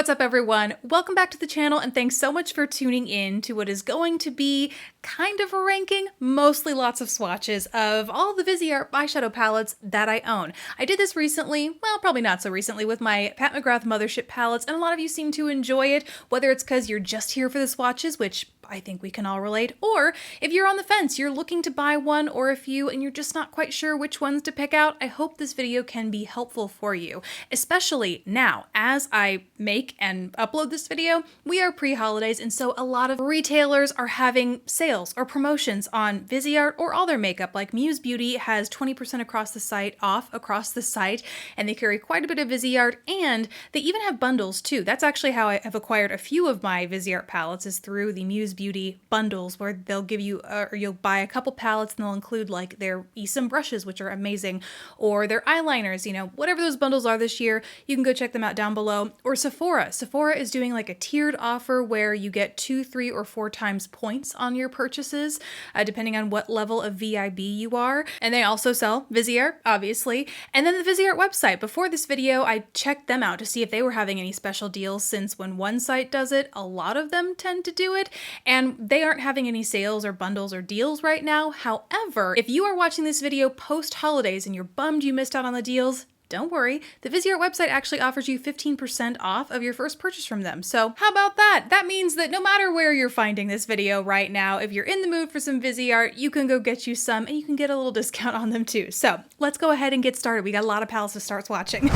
What's up everyone? Welcome back to the channel and thanks so much for tuning in to what is going to be kind of a ranking, mostly lots of swatches of all the Viseart eyeshadow palettes that I own. I did this recently, well probably not so recently, with my Pat McGrath Mothership palettes, and a lot of you seem to enjoy it, whether it's because you're just here for the swatches, which I think we can all relate, or if you're on the fence, you're looking to buy one or a few and you're just not quite sure which ones to pick out. I hope this video can be helpful for you, especially now as I make and upload this video. We are pre-holidays, and so a lot of retailers are having sales or promotions on Viseart or all their makeup. Like Muse Beauty has 20% across the site off across the site, and they carry quite a bit of Viseart, and they even have bundles too. That's actually how I have acquired a few of my Viseart palettes, is through the Muse Beauty bundles, where they'll give you or you'll buy a couple palettes and they'll include like their Esom brushes, which are amazing, or their eyeliners, you know, whatever those bundles are this year. You can go check them out down below. Or Sephora. Sephora is doing like a tiered offer where you get 2, 3, or 4 times points on your purchases, depending on what level of VIB you are. And they also sell Viseart, obviously. And then the Viseart website. Before this video, I checked them out to see if they were having any special deals, since when one site does it, a lot of them tend to do it. And they aren't having any sales or bundles or deals right now. However, if you are watching this video post-holidays and you're bummed you missed out on the deals, don't worry, the Viseart website actually offers you 15% off of your first purchase from them. So how about that? That means that no matter where you're finding this video right now, if you're in the mood for some Viseart, you can go get you some and you can get a little discount on them too. So let's go ahead and get started. We got a lot of palettes to start swatching.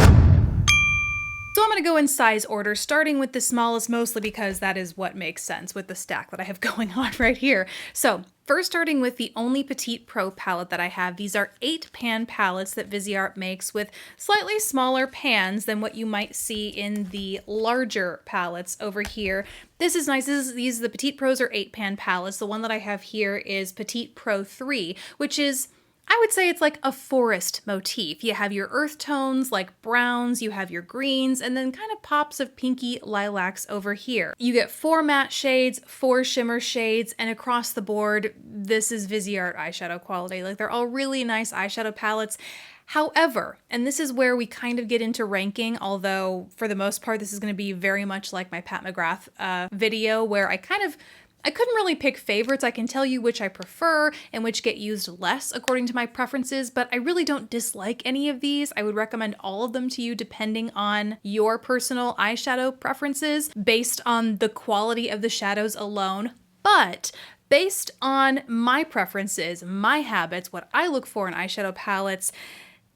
So I'm going to go in size order, starting with the smallest, mostly because that is what makes sense with the stack that I have going on right here. So first, starting with the only Petite Pro palette that I have. These are 8-pan palettes that Viseart makes with slightly smaller pans than what you might see in the larger palettes over here. This is nice. These the Petite Pros are 8-pan palettes. The one that I have here is Petite Pro 3, which is, I would say, it's like a forest motif. You have your earth tones like browns, you have your greens, and then kind of pops of pinky lilacs over here. You get 4 matte shades, 4 shimmer shades, and across the board, this is Viseart eyeshadow quality. Like, they're all really nice eyeshadow palettes. However, and this is where we kind of get into ranking, although for the most part, this is going to be very much like my Pat McGrath video, where I couldn't really pick favorites. I can tell you which I prefer and which get used less according to my preferences, but I really don't dislike any of these. I would recommend all of them to you depending on your personal eyeshadow preferences based on the quality of the shadows alone. But based on my preferences, my habits, what I look for in eyeshadow palettes,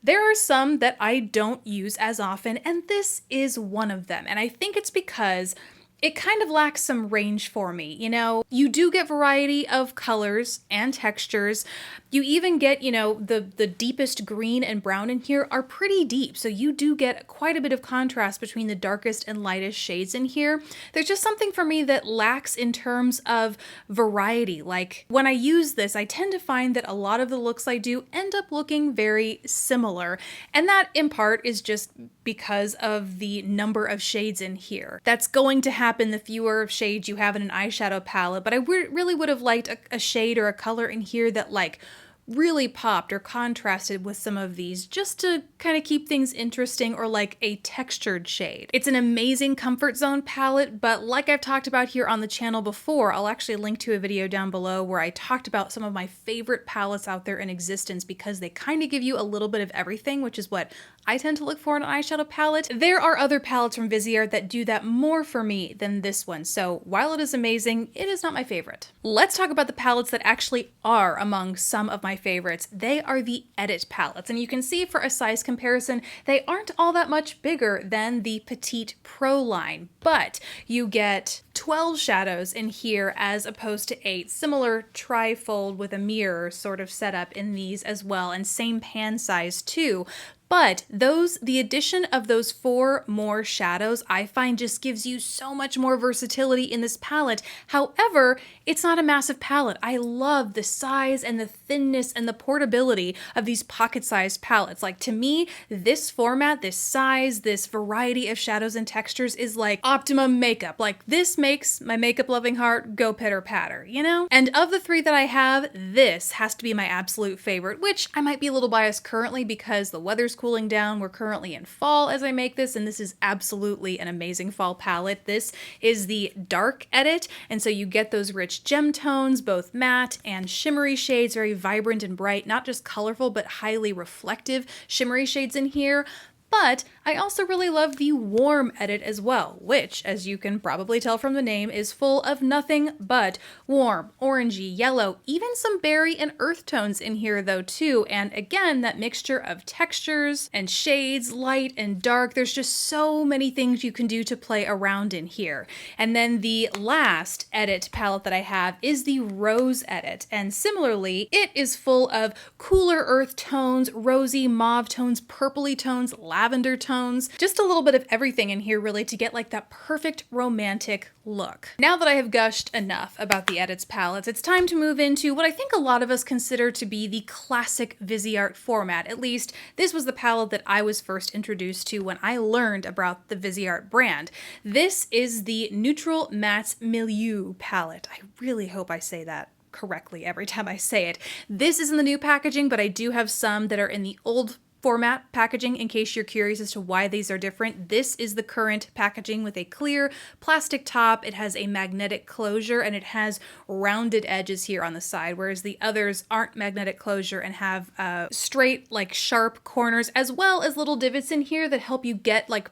there are some that I don't use as often, and this is one of them. And I think it's because it kind of lacks some range for me. You know, you do get variety of colors and textures. You even get, you know, the deepest green and brown in here are pretty deep. So you do get quite a bit of contrast between the darkest and lightest shades in here. There's just something for me that lacks in terms of variety. Like, when I use this, I tend to find that a lot of the looks I do end up looking very similar. And that in part is just because of the number of shades in here. That's going to happen the fewer shades you have in an eyeshadow palette, but I really would have liked a shade or a color in here that like really popped or contrasted with some of these, just to kind of keep things interesting, or like a textured shade. It's an amazing comfort zone palette, but like I've talked about here on the channel before, I'll actually link to a video down below where I talked about some of my favorite palettes out there in existence, because they kind of give you a little bit of everything, which is what I tend to look for in an eyeshadow palette. There are other palettes from Viseart that do that more for me than this one, so while it is amazing, it is not my favorite. Let's talk about the palettes that actually are among some of my favorites. They are the Edit palettes, and you can see for a size comparison, they aren't all that much bigger than the Petite Pro line, but you get 12 shadows in here as opposed to 8. Similar tri-fold with a mirror sort of setup in these as well, and same pan size too. But the addition of those 4 more shadows, I find just gives you so much more versatility in this palette. However, it's not a massive palette. I love the size and the thinness and the portability of these pocket-sized palettes. Like, to me, this format, this size, this variety of shadows and textures is like optimum makeup. Like, this makes my makeup-loving heart go pitter-patter, you know? And of the 3 that I have, this has to be my absolute favorite, which I might be a little biased currently because the weather's cooling down. We're currently in fall as I make this, and this is absolutely an amazing fall palette. This is the Dark edit, and so you get those rich gem tones, both matte and shimmery shades, very vibrant and bright, not just colorful, but highly reflective shimmery shades in here. But I also really love the Warm edit as well, which, as you can probably tell from the name, is full of nothing but warm, orangey, yellow, even some berry and earth tones in here though too. And again, that mixture of textures and shades, light and dark. There's just so many things you can do to play around in here. And then the last edit palette that I have is the Rose edit. And similarly, it is full of cooler earth tones, rosy mauve tones, purpley tones, lavender tones, just a little bit of everything in here really to get like that perfect romantic look. Now that I have gushed enough about the edits palettes, it's time to move into what I think a lot of us consider to be the classic Viseart format. At least this was the palette that I was first introduced to when I learned about the Viseart brand. This is the Neutral Mattes Miliew palette. I really hope I say that correctly every time I say it. This is in the new packaging, but I do have some that are in the old format packaging in case you're curious as to why these are different. This is the current packaging with a clear plastic top. It has a magnetic closure and it has rounded edges here on the side, whereas the others aren't magnetic closure and have straight, like sharp corners, as well as little divots in here that help you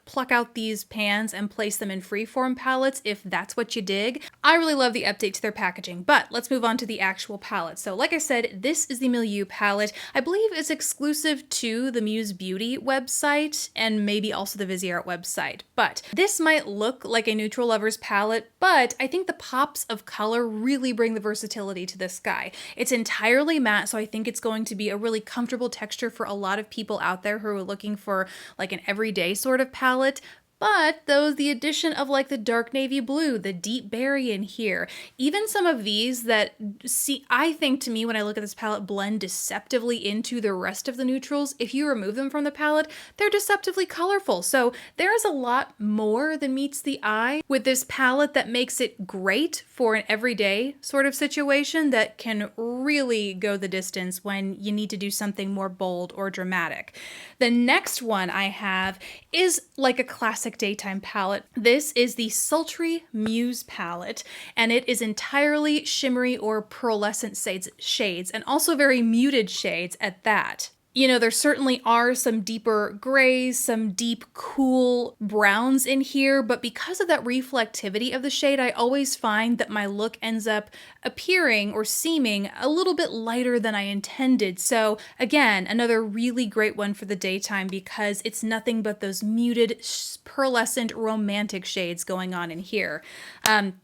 pluck out these pans and place them in freeform palettes if that's what you dig. I really love the update to their packaging, but let's move on to the actual palette. So like I said, this is the Miliew palette. I believe it's exclusive to the Muse Beauty website and maybe also the Viseart website. But this might look like a neutral lovers palette, but I think the pops of color really bring the versatility to this guy. It's entirely matte, so I think it's going to be a really comfortable texture for a lot of people out there who are looking for like an everyday sort of palette. But the addition of like the dark navy blue, the deep berry in here, even some of these that I think to me when I look at this palette blend deceptively into the rest of the neutrals, if you remove them from the palette, they're deceptively colorful. So there is a lot more than meets the eye with this palette that makes it great for an everyday sort of situation that can really go the distance when you need to do something more bold or dramatic. The next one I have is like a classic daytime palette. This is the Sultry Muse palette, and it is entirely shimmery or pearlescent shades, and also very muted shades at that. You know, there certainly are some deeper grays, some deep, cool browns in here, but because of that reflectivity of the shade, I always find that my look ends up appearing or seeming a little bit lighter than I intended. So again, another really great one for the daytime because it's nothing but those muted, pearlescent, romantic shades going on in here.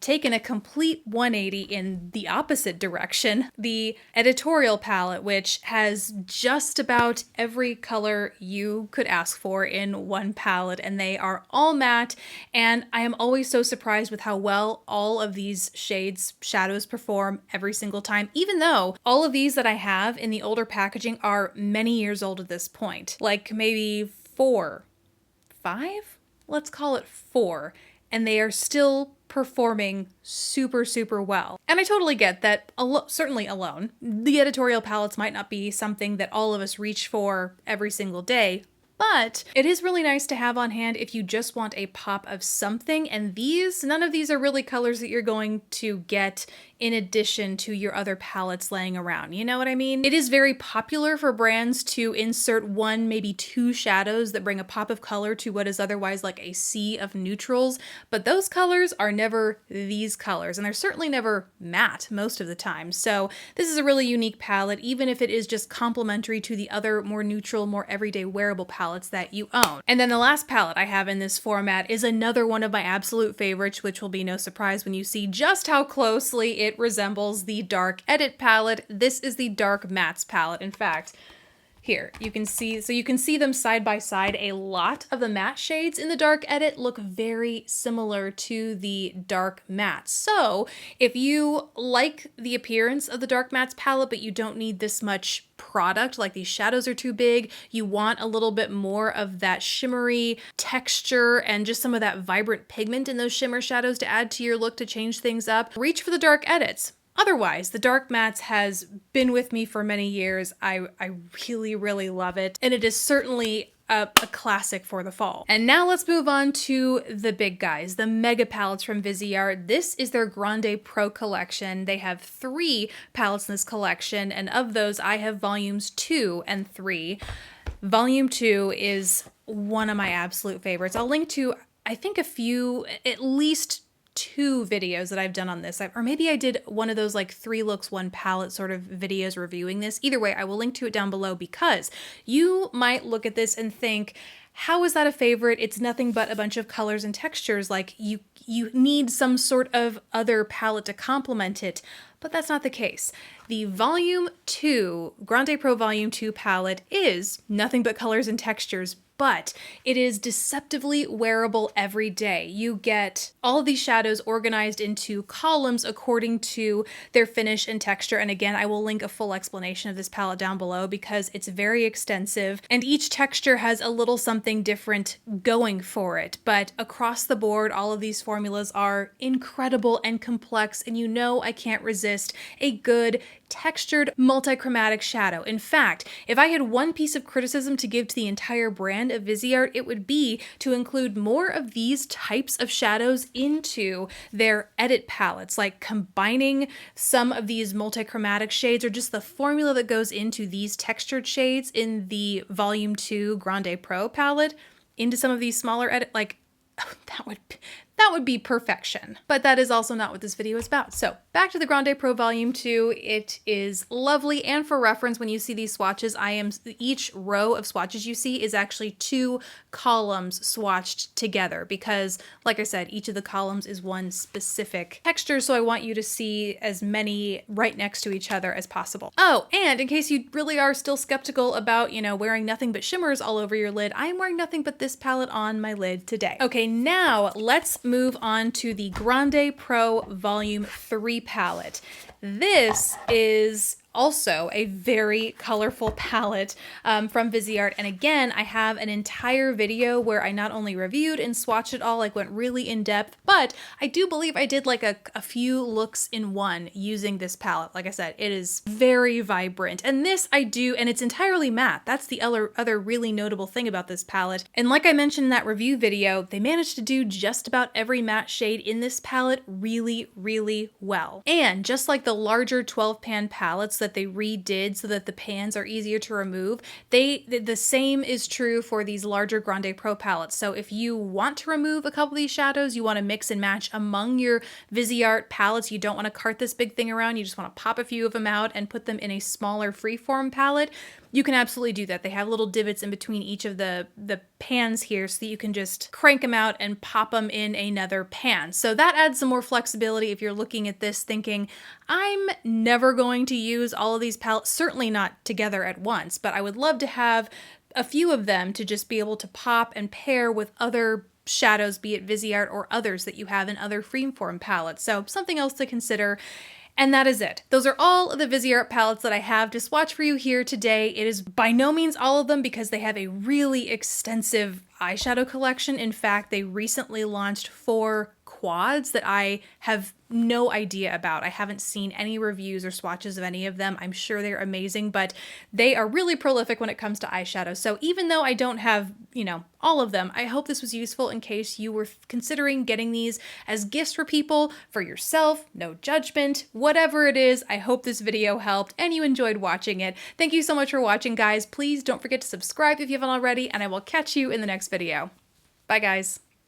Taking a complete 180 in the opposite direction, the Editorial Palette, which has just about every color you could ask for in one palette, and they are all matte, and I am always so surprised with how well all of these shadows perform every single time, even though all of these that I have in the older packaging are many years old at this point, like maybe 4, 5? Let's call it 4, and they are still performing super, super well. And I totally get that, certainly alone, the editorial palettes might not be something that all of us reach for every single day, but it is really nice to have on hand if you just want a pop of something, and none of these are really colors that you're going to get in addition to your other palettes laying around. You know what I mean? It is very popular for brands to insert 1, maybe 2 shadows that bring a pop of color to what is otherwise like a sea of neutrals, but those colors are never these colors, and they're certainly never matte most of the time. So this is a really unique palette, even if it is just complementary to the other more neutral, more everyday wearable palettes that you own. And then the last palette I have in this format is another one of my absolute favorites, which will be no surprise when you see just how closely it resembles the Dark Edit palette. This is the Dark Mattes palette. In fact, here you can see them side by side. A lot of the matte shades in the Dark Edit look very similar to the Dark Mattes. So if you like the appearance of the Dark Mattes palette, but you don't need this much product, like these shadows are too big, you want a little bit more of that shimmery texture and just some of that vibrant pigment in those shimmer shadows to add to your look to change things up, reach for the Dark Edits. Otherwise, the Dark Mattes has been with me for many years. I really, really love it. And it is certainly a classic for the fall. And now let's move on to the big guys, the mega palettes from Viseart. This is their Grande Pro collection. They have 3 palettes in this collection, and of those I have volumes 2 and 3. Volume 2 is one of my absolute favorites. I'll link to, I think, at least 2 videos that I've done on this, or maybe I did one of those like 3 looks, 1 palette sort of videos reviewing this. Either way, I will link to it down below, because you might look at this and think, how is that a favorite? It's nothing but a bunch of colors and textures. Like you need some sort of other palette to complement it. But that's not the case. The Volume 2, Grande Pro Volume 2 palette is nothing but colors and textures, but it is deceptively wearable every day. You get all of these shadows organized into columns according to their finish and texture. And again, I will link a full explanation of this palette down below because it's very extensive and each texture has a little something different going for it. But across the board, all of these formulas are incredible and complex, and you know I can't resist a good textured multichromatic shadow. In fact, if I had one piece of criticism to give to the entire brand of Viseart, it would be to include more of these types of shadows into their edit palettes, like combining some of these multichromatic shades or just the formula that goes into these textured shades in the Volume 2 Grande Pro palette into some of these smaller edit, like that would be perfection. But that is also not what this video is about. So back to the Grande Pro Volume 2. It is lovely, and for reference, when you see these swatches, each row of swatches you see is actually 2 columns swatched together because, like I said, each of the columns is one specific texture, so I want you to see as many right next to each other as possible. Oh, and in case you really are still skeptical about, wearing nothing but shimmers all over your lid, I am wearing nothing but this palette on my lid today. Okay, now let's move on to the Grande Pro Volume 3 palette. This is also a very colorful palette from Viseart. And again, I have an entire video where I not only reviewed and swatched it all, like went really in depth, but I do believe I did like a few looks in one using this palette. Like I said, it is very vibrant. And this I do, and it's entirely matte. That's the other really notable thing about this palette. And like I mentioned in that review video, they managed to do just about every matte shade in this palette really, really well. And just like the larger 12 pan palettes that they redid so that the pans are easier to remove, the same is true for these larger Grande Pro palettes. So if you want to remove a couple of these shadows, you want to mix and match among your Viseart palettes, you don't want to cart this big thing around, you just want to pop a few of them out and put them in a smaller freeform palette, you can absolutely do that. They have little divots in between each of the pans here so that you can just crank them out and pop them in another pan. So that adds some more flexibility if you're looking at this thinking, I'm never going to use all of these palettes, certainly not together at once, but I would love to have a few of them to just be able to pop and pair with other shadows, be it Viseart or others that you have in other freeform palettes. So something else to consider. And that is it. Those are all of the Viseart palettes that I have to swatch for you here today. It is by no means all of them because they have a really extensive eyeshadow collection. In fact, they recently launched 4 quads that I have no idea about. I haven't seen any reviews or swatches of any of them. I'm sure they're amazing, but they are really prolific when it comes to eyeshadow. So even though I don't have, all of them, I hope this was useful in case you were considering getting these as gifts for people, for yourself, no judgment, whatever it is. I hope this video helped and you enjoyed watching it. Thank you so much for watching, guys. Please don't forget to subscribe if you haven't already, and I will catch you in the next video. Bye, guys.